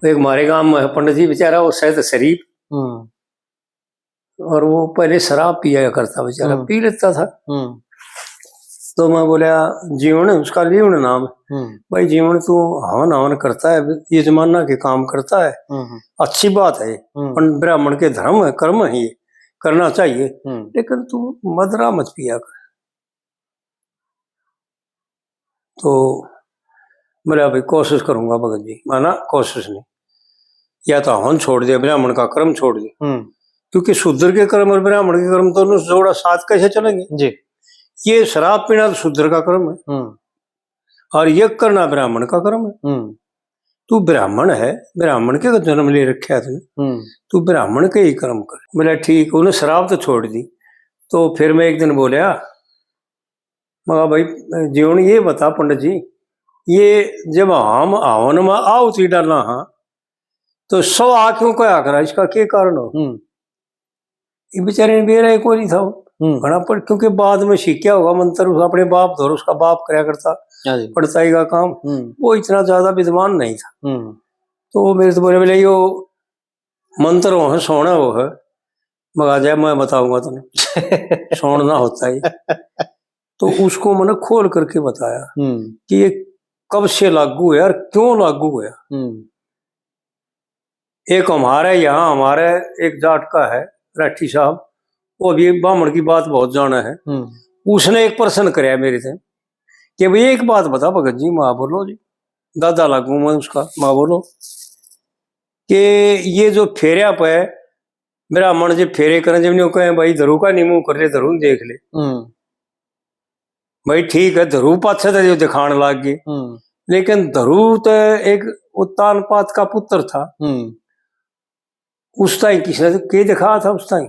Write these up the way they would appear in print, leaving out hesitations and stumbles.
एक हमारे गांव में पंडित जी बेचारा, वो शायद शरीफ, और वो पहले शराब पिया करता, बेचारा पी लेता था। तो मैं बोला जीवन, उसका जीवन नाम है, भाई जीवन तू हवन हवन करता है, ये जमाना के काम करता है, अच्छी बात है, ब्राह्मण के धर्म है, कर्म है, ये करना चाहिए, लेकिन तू मदरा मत पिया कर। तो बोला भाई कोशिश करूंगा भगत जी। माना कोशिश नहीं, या तो हवन छोड़ दे, ब्राह्मण का कर्म छोड़ दे, क्योंकि शूद्र के कर्म और ब्राह्मण के कर्म दोनों जोड़ा साथ कैसे चलेंगे जी। ये शराब पीना तो शूद्र का कर्म है, और ये करना ब्राह्मण का कर्म है। तू ब्राह्मण है, ब्राह्मण के जन्म ले रखा है तूने, तू ब्राह्मण के ही कर्म कर। बोला ठीक। उन्हें शराब तो छोड़ दी। तो फिर मैं एक दिन बोलिया, मगा भाई जीवन ये बता पंडित जी, ये जब हम हवन में आहुति डालना, हाँ तो 100 आ क्यों कहा करा, इसका क्या कारण हो? ये बेचारे बेरा को नहीं था घना पर, क्योंकि बाद में सीखा होगा मंत्र, अपने बाप धोर, उसका बाप कराया करता पढ़ताई का काम, वो इतना ज्यादा विद्वान नहीं था। तो वो मेरे से बोले बोले यो मंत्र वो है, सोना वो है। मगा जाए मैं बताऊंगा तुम्हें सोना होता है। तो उसको मैंने खोल करके बताया कि ये कब से लागू है और क्यों लागू है। एक हमारे यहाँ, हमारे एक जाट का है राठी साहब, वो भी ब्राह्मण की बात बहुत जाना है। उसने एक प्रश्न कराया मेरे से कि भाई एक बात बता भगत जी। माँ बोलो जी, दादा लागू मैं उसका। माँ बोलो कि ये जो फेरिया पे ब्राह्मण जब फेरे करें, जब नहीं कहें भाई धरू का निमू कर ले, धरू देख ले, भाई ठीक है धरू पाछे तो दिखाने लाग गए, लेकिन धरू तो एक उत्तान पात का पुत्र था, उस टाइम किसने के दिखा था उस टाइम।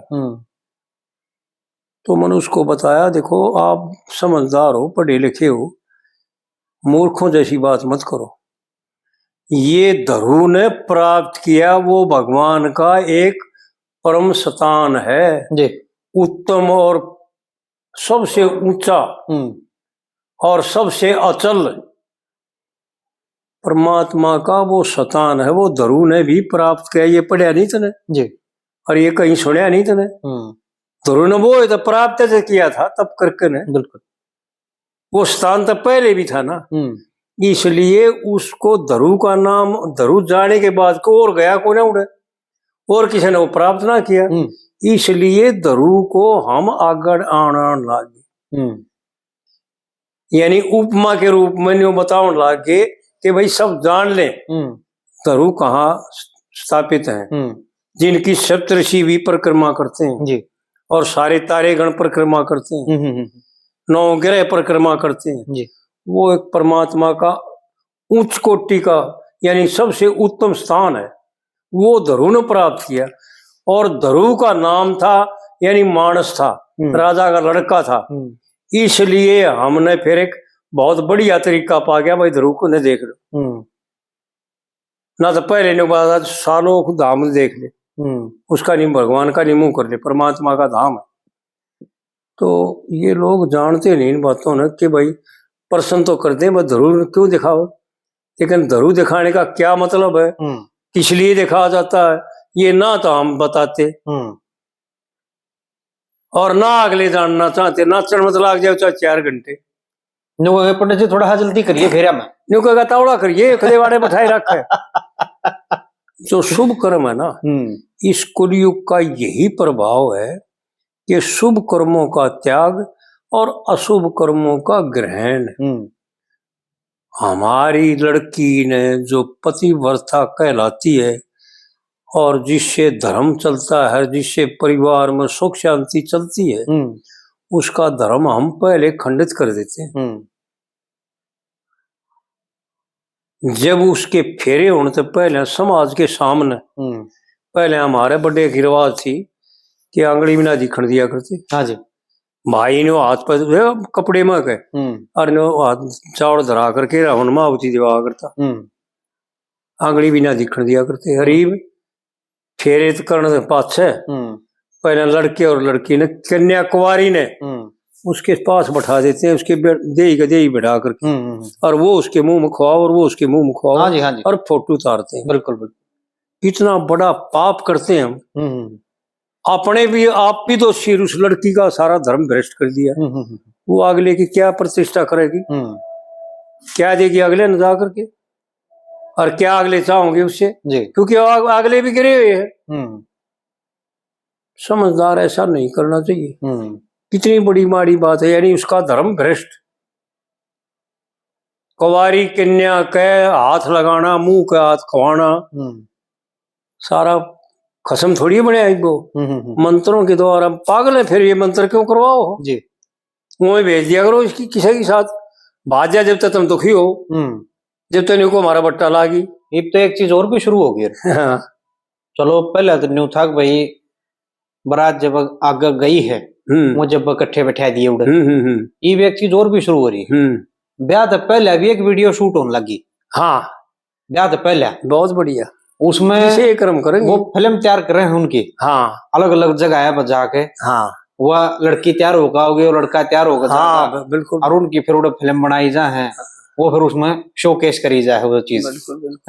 तो मैंने उसको बताया देखो आप समझदार हो, पढ़े लिखे हो, मूर्खों जैसी बात मत करो। ये धरू ने प्राप्त किया वो भगवान का एक परम स्थान है जी, उत्तम और सबसे ऊंचा और सबसे अचल परमात्मा का वो स्थान है, वो धरू ने भी प्राप्त किया। ये पढ़ा नहीं तने जी, और ये कहीं सुना नहीं तने। धरू ने वो तो प्राप्त किया था तब करके ने, बिल्कुल वो स्थान तो पहले भी था ना, इसलिए उसको धरू का नाम, धरू जाने के बाद को और गया को ना उड़े, और किसी ने वो प्राप्त ना किया, इसलिए धरू को हम आगड़ आना लागे, यानी उपमा के रूप में न्यू बताने लागे कि भाई सब जान ले धरू कहाँ स्थापित है। जिनकी सप्तऋषि भी परिक्रमा करते हैं जी, और सारे तारे गण परिक्रमा करते हैं, 9 ग्रह परिक्रमा करते हैं जी, वो एक परमात्मा का उच्च कोटि का यानी सबसे उत्तम स्थान है, वो धरू ने प्राप्त किया। और धरू का नाम था यानी मानस था, राजा का लड़का था, इसलिए हमने फिर एक बहुत बढ़िया तरीका पा गया भाई धरू को ने देख लो, ना तो पहले ने बात सालों को धाम देख ले, उसका नहीं भगवान का नहीं मुंह कर ले, परमात्मा का धाम है। तो ये लोग जानते नहीं इन बातों ने कि भाई प्रश्न तो करते हैं धरू क्यों दिखाओ, लेकिन धरू दिखाने का क्या मतलब है, किस लिए दिखाया जाता है, ये ना तो हम बताते और ना अगले जानना चाहते। नाचन मत लाग जाओ चाहे 4 घंटे, पंडित जी थोड़ा जल्दी करिए, फेरा में न्यू कहेगा तावड़ा करिए, खदेवाड़े बैठाए रखे। जो शुभ कर्म है ना, इस कलयुग का यही प्रभाव है कि शुभ कर्मों का त्याग और अशुभ कर्मों का ग्रहण। हमारी लड़की ने जो पतिव्रता कहलाती है और जिससे धर्म चलता है, जिससे परिवार में सुख शांति चलती है, उसका धर्म हम पहले खंडित कर देते हैं। जब उसके फेरे होने से पहले समाज के सामने पहले हमारे बड़े की रिवाज थी कि आंगड़ी में ना दिखण दिया करते। हाँ जी, भाई ने हाथ पर कपड़े में के और ने हाथ चावड़ धरा करके रावण में आहुति दिवा करता, आंगड़ी भी ना दिखण दिया करते। गरीब फेरे करने से पाछे पहले लड़के और लड़की ने, कन्या कुंवारी ने उसके पास बैठा देते हैं, उसके दे बैठा करके, और वो उसके मुंह में खुआओ और वो उसके मुंह में खुआओ, हाँ जी, हाँ जी, और फोटो उतारते हैं। बिल्कुल बिल्कुल। कितना बड़ा पाप करते हैं हम। अपने भी आप भी तो सिर उस लड़की का सारा धर्म भ्रष्ट कर दिया। वो अगले की क्या प्रतिष्ठा करेगी, क्या देगी अगले न जा करके, और क्या अगले चाहोगे उससे, क्योंकि अगले भी गिरे हुए हैं। समझदार ऐसा नहीं करना चाहिए। कितनी बड़ी माड़ी बात है, यानी उसका धर्म भ्रष्ट। कुंवारी कन्या के हाथ लगाना, मुंह के हाथ खवाना, सारा खसम थोड़ी बने वो मंत्रों के द्वारा। पागल है फिर, ये मंत्र क्यों करवाओ जी, वो भेज दिया करो इसकी किसी के साथ भाज जा, जब तक तुम दुखी हो, जब तक इनको हमारा बट्टा लागी। अब तो एक चीज और भी शुरू हो गई। हाँ। चलो पहले तो न्यू था भाई, बारात जब आगे गई है वो जब इकट्ठे बैठा दिए उड़े, ये एक चीज और भी शुरू हो रही है। ब्याह तो पहले भी एक वीडियो शूट होने लगी। हाँ, ब्याह तो पहले बहुत बढ़िया, उसमें कर्म करेंगे, वो फिल्म तैयार कर रहे हैं उनकी। हाँ, अलग अलग जगह है बजा के। हाँ, वह लड़की तैयार होगा और लड़का तैयार होगा। हाँ बिल्कुल, और उनकी फिर फिल्म बनाई जा है, वो फिर उसमें शोकेस करी जाए वो चीज।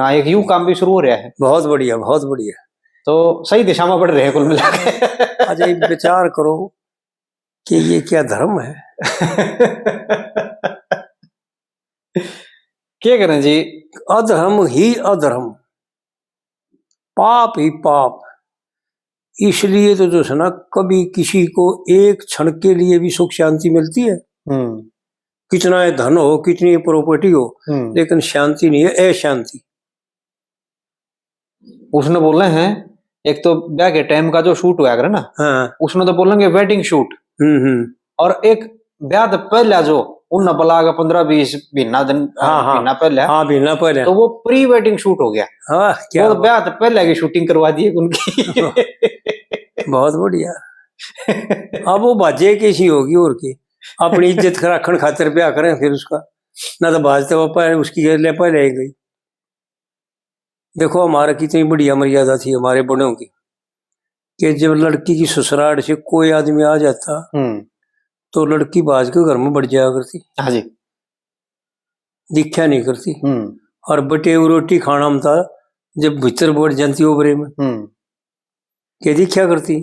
हाँ, एक यूं काम भी शुरू हो रहा है। बहुत बढ़िया, बहुत बढ़िया। तो सही दिशा में बढ़ रहे हैं कुल मिला के। अच्छा, विचार करो कि ये क्या धर्म है। क्या करें जी, अधर्म ही अधर्म, पाप ही पाप। इसलिए तो जो है ना, कभी किसी को एक क्षण के लिए भी सुख शांति मिलती है। कितना धन हो, कितनी प्रॉपर्टी हो, लेकिन शांति नहीं है, अशांति। उसने बोले हैं एक तो ब्याह के टाइम का जो शूट हुआ करे ना, हाँ, उसने तो बोलेंगे वेडिंग शूट। और एक ब्याह तो पहले जो उन बला 15-20 महीना दिन, महीना पहले, हाँ महीना पहले, तो वो प्री वेडिंग शूट हो गया। हाँ, क्या वो ब्याह तो पहले की शूटिंग करवा दी उनकी। बहुत बढ़िया। अब वो बाजे कैसी होगी और की, अपनी इज्जत रखने खातिर ब्याह करें, फिर उसका ना तो बाजते वो पहले उसकी ले पहले गई। देखो हमारा कितनी बढ़िया मर्यादा थी हमारे बड़ों की, कि जब लड़की की ससुराल से कोई आदमी आ जाता तो लड़की बाज के घर में बढ़ जाया करती। हाँ जी, दीक्षा नहीं करती। और बटे रोटी खाना में था, जब भीतर बढ़ जाती ओबरे में के दीक्षा करती।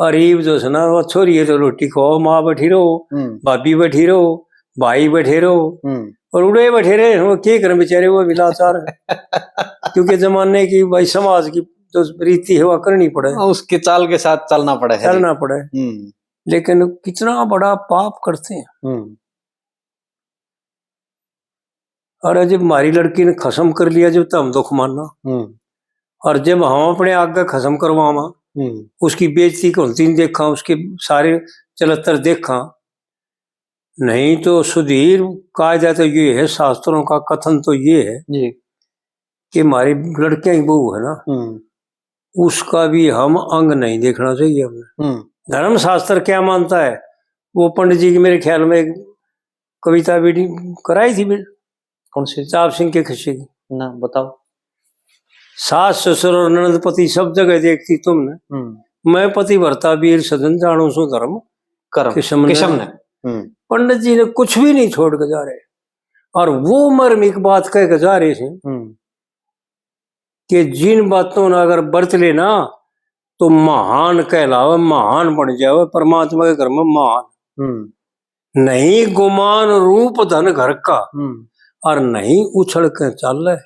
और ये जो है ना, वो छोरी है तो रोटी खाओ, माँ बैठी रहो, भाभी बैठी रहो, भाई बैठे रहो, और उड़े बैठे रहे। वो क्या करें बेचारे, वो विलाचार क्योंकि जमाने की भाई समाज की जो रीति है वो करनी पड़े, उसके चाल के साथ चलना पड़े, चलना पड़े। लेकिन कितना बड़ा पाप करते हैं। और जब हमारी लड़की ने खसम कर लिया, जब तो हम दुख मानना, और जब हम अपने आगे खसम करवावा, उसकी बेइज्जती को तीन देखा, उसके सारे चलत्तर देखा नहीं, तो सुधीर कायदा तो ये है, शास्त्रों का कथन तो ये है जी, कि हमारी लड़कियां की बहू है ना, उसका भी हम अंग नहीं देखना चाहिए हमें। धर्म शास्त्र क्या मानता है, वो पंडित जी की मेरे ख्याल में एक कविता भी कराई थी। कौन सी? चाप सिंह के खिस्से की ना, बताओ। सास ससुर और ननद पति सब जगह देखती तुमने, मैं पति भरता वीर सदन जानो सो धर्म किस्म ने। पंडित जी ने कुछ भी नहीं छोड़ के जा रहे, और वो मर्म एक बात कह के जा रहे थे कि जिन बातों ने अगर बरत लेना तो महान कहलावे, महान बन जावे, परमात्मा के घर में महान। नहीं गुमान रूप धन घर का, और नहीं उछल के चल,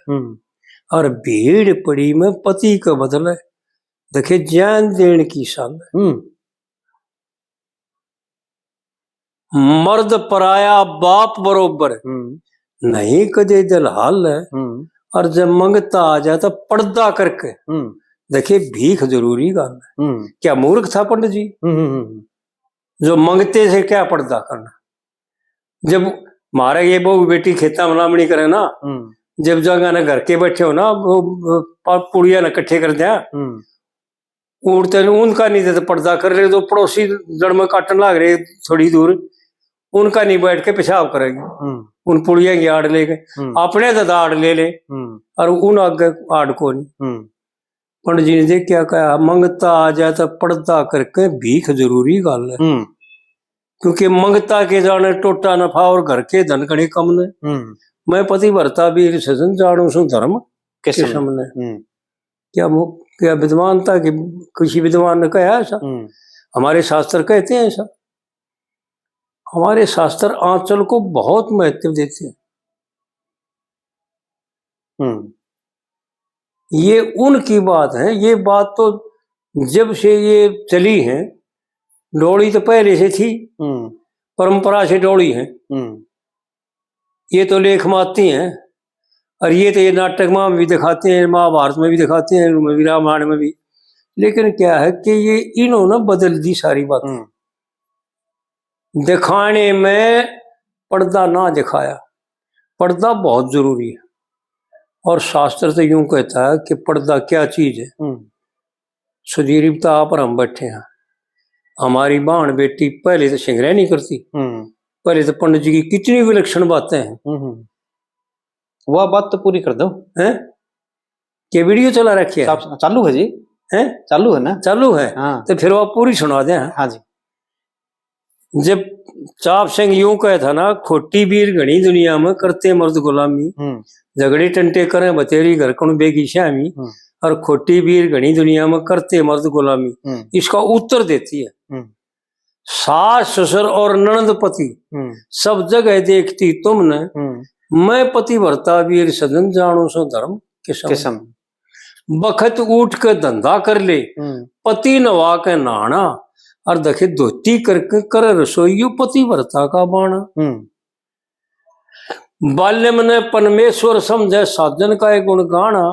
और भीड़ पड़ी में पति का बदले, देखे जान देने की साल। मर्द पराया बाप बरोबर, नहीं कदे दिल हाल है, और जब मंगता आ जाता पर्दा करके, देखिए भीख जरूरी गाल है। क्या मूर्ख था पंडित जी जो मंगते से क्या पर्दा करना। जब मारे ये बहु बेटी खेता मलामणी करे ना, जब जगह ना घर के बैठे हो ना, वो पुड़िया ना इकट्ठे कर दिया, उड़ते उनका नहीं देते पर्दा कर रहे, तो पड़ोसी जड़ में काटने लग रहे थोड़ी दूर, उनका नहीं बैठ के पेशाब करेगी, उन पुड़िया की आड़ ले गए, अपने दादा आड़ ले ले, और उन आगे आड़ को नहीं। पंडित जी ने देख क्या कहा, मंगता आ जाता पर्दा करके भीख जरूरी गाल है, क्योंकि मंगता के जाने टोटा नफा और घर के धन कड़े कम ने। मैं पति भरता भी सजन जाणू सु धर्म के सामने। क्या विद्वानता की किसी विद्वान ने कहा ऐसा? हमारे शास्त्र कहते हैं ऐसा? हमारे शास्त्र आंचल को बहुत महत्व देते हैं। ये उनकी बात है, ये बात तो जब से ये चली है, डोली तो पहले से थी, परंपरा से डोली है। ये तो लेख माती हैं, और ये तो ये नाटक में भी दिखाते हैं, महाभारत में भी दिखाते हैं, रामायण में भी। लेकिन क्या है कि ये इन्होंने बदल दी सारी बात। दिखाने में पर्दा ना दिखाया, पर्दा बहुत जरूरी है। और शास्त्र तो यूं कहता है कि पर्दा क्या चीज है। सुदीर्घता पर हम बैठे हैं, हमारी बाण बेटी पहले तो सिंगरह नहीं करती, पहले तो पंडित जी की कितनी विलक्षण बातें हैं। वह बात तो पूरी कर दो। हैं? क्या वीडियो चला रखी है? चालू है जी। हैं? चालू है ना? चालू है। हाँ। तो फिर वो पूरी सुना दें। हाँ जी। जब चाप सिंह यूं कहे था ना, खोटी वीर घनी दुनिया में करते मर्द गुलामी, झगड़े टंटे करें बतेरी घर कण बेगी श्यामी, और खोटी वीर घनी दुनिया में करते मर्द गुलामी, इसका उत्तर देती है सास ससुर और ननद पति सब जगह देखती तुमने, मैं पति भरता वीर सदन जानो सो धर्म किसम। बखत उठ के धंधा कर ले पति नवा के नहाना, और देखे धोती करके कर रसोई पति भरता का बाणा। बाल्य में परमेश्वर समझे साधन का एक गुण गाना,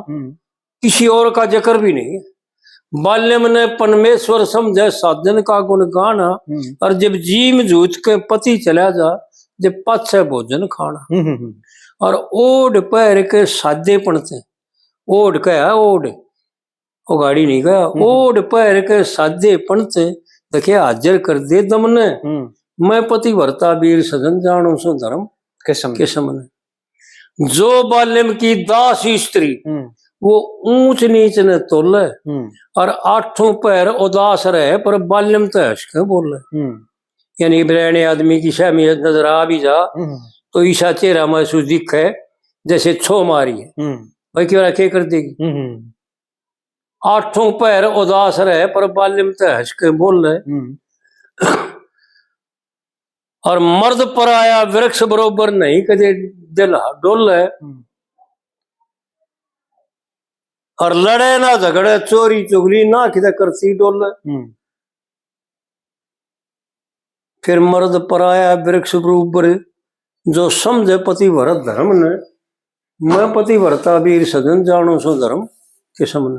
किसी और का जिक्र भी नहीं। बाल्य में परमेश्वर समझे साधन का गुण गाना, और जब जीम जूझ के पति चला जा, जब पाछे भोजन खाना। और ओढ़ पैर के सादे पड़ते, ओढ़ क्या ओढ़, वो गाड़ी नहीं गया, ओढ़ पैर के सादे पड़ते, देखे हाजिर कर दे दम ने, मैं पति भरता वीर सदन जानो सो धर्म किसम ने। जो बाल्यम की दास स्त्री वो ऊंच नीच ने तोले, और आठों पैर उदास रहे पर बाल्यम तो हंस के बोले। यानी ब्रहणे आदमी की सहमियत नजर आ भी जा तो ईसा चेहरा महसूस दिखे जैसे छो मारी है, भाई क्यों क्या कर देगी। आठों पैर उदास रहे पर बाल्यम तो हंस के बोल रहे। और मर्द पर आया वृक्ष बरोबर नहीं कदे दिल डोल है, और लड़े ना झगड़े चोरी चुगली ना किधर करती डोल। फिर मर्द पर आया वृक्ष बरोबर जो समझे पति भरत धर्म ने, मैं पति भरता वीर सदन जानो सो धर्म किसम ने।